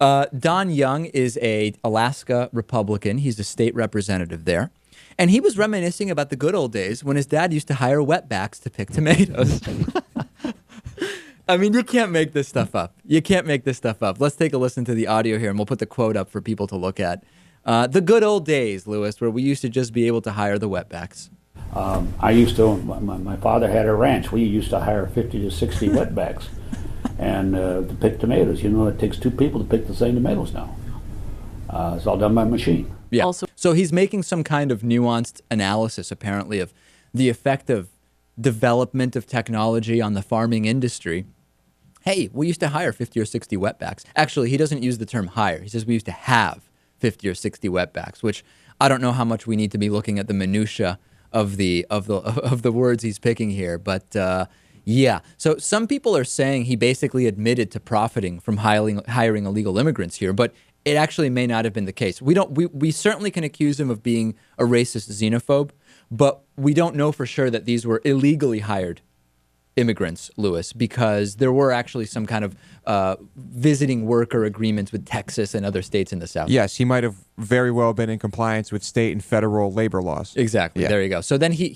Don Young is a Alaska Republican. He's a state representative there. And he was reminiscing about the good old days when his dad used to hire wetbacks to pick tomatoes. I mean, you can't make this stuff up. You can't make this stuff up. Let's take a listen to the audio here, and we'll put the quote up for people to look at. The good old days, Lewis, where we used to just be able to hire the wetbacks. I used to, my father had a ranch. We used to hire 50 to 60 wetbacks and to pick tomatoes. You know, it takes 2 people to pick the same tomatoes now. It's all done by machine. Yeah. So he's making some kind of nuanced analysis, apparently, of the effect of development of technology on the farming industry. Hey, we used to hire 50 or 60 wetbacks. Actually, he doesn't use the term hire. He says we used to have 50 or 60 wetbacks, which I don't know how much we need to be looking at the minutia of the words he's picking here, but yeah. So some people are saying he basically admitted to profiting from hiring illegal immigrants here, but it actually may not have been the case. We certainly can accuse him of being a racist xenophobe, but we don't know for sure that these were illegally hired immigrants, Lewis, because there were actually some kind of visiting worker agreements with Texas and other states in the South. Yes, he might have very well been in compliance with state and federal labor laws. Exactly. Yeah. There you go. So then he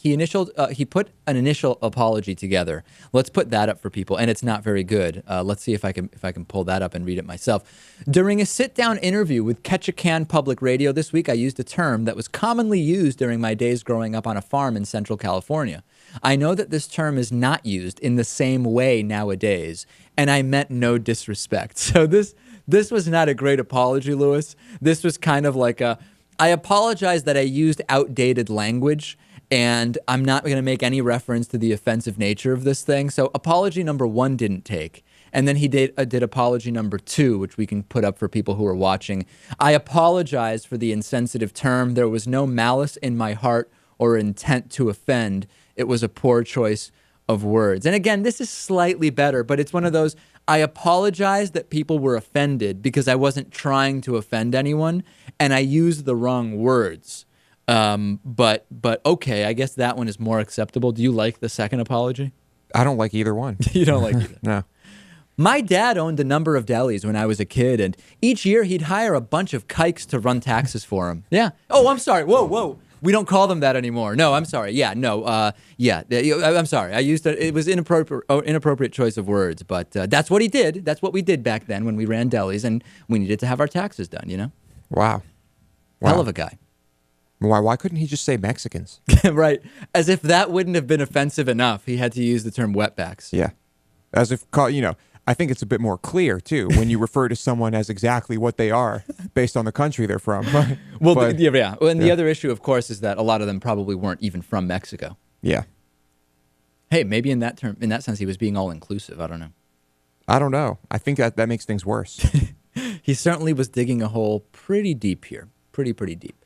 put an initial apology together. Let's put that up for people, and it's not very good. Let's see if I can pull that up and read it myself. During a sit-down interview with Ketchikan Public Radio this week, I used a term that was commonly used during my days growing up on a farm in Central California. I know that this term is not used in the same way nowadays, and I meant no disrespect. So this was not a great apology, Lewis. This was kind of like I apologize that I used outdated language, and I'm not going to make any reference to the offensive nature of this thing. So apology number 1 didn't take. And then he did apology number 2, which we can put up for people who are watching. I apologize for the insensitive term. There was no malice in my heart or intent to offend. It was a poor choice of words. And again, this is slightly better, but it's one of those, I apologize that people were offended because I wasn't trying to offend anyone and I used the wrong words. But okay, I guess that one is more acceptable. Do you like the second apology? I don't like either one. You don't like either? No. My dad owned a number of delis when I was a kid, and each year he'd hire a bunch of kikes to run taxes for him. Yeah. Oh, I'm sorry. Whoa. We don't call them that anymore. No, I'm sorry. Yeah, no. Yeah, I'm sorry. I used it was inappropriate choice of words, but that's what he did. That's what we did back then when we ran delis, and we needed to have our taxes done. You know. Wow. Hell of a guy. Why couldn't he just say Mexicans? Right. As if that wouldn't have been offensive enough, he had to use the term wetbacks. Yeah. As if I think it's a bit more clear, too, when you refer to someone as exactly what they are based on the country they're from. Well, yeah. And the other issue, of course, is that a lot of them probably weren't even from Mexico. Yeah. Hey, maybe in that sense, he was being all-inclusive. I don't know. I don't know. I think that makes things worse. He certainly was digging a hole pretty deep here. Pretty deep.